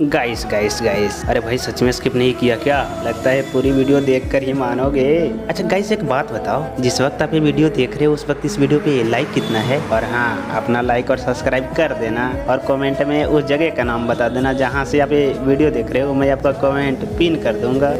Guys guys guys, अरे भाई सच में स्किप नहीं किया क्या? लगता है पूरी वीडियो देखकर ही मानोगे। अच्छा गाइस, एक बात बताओ, जिस वक्त आप ये वीडियो देख रहे हो उस वक्त इस वीडियो पे लाइक कितना है? और हाँ, अपना लाइक और सब्सक्राइब कर देना और कमेंट में उस जगह का नाम बता देना जहाँ से आप ये वीडियो देख रहे हो। मैं आपका कमेंट पिन कर दूंगा।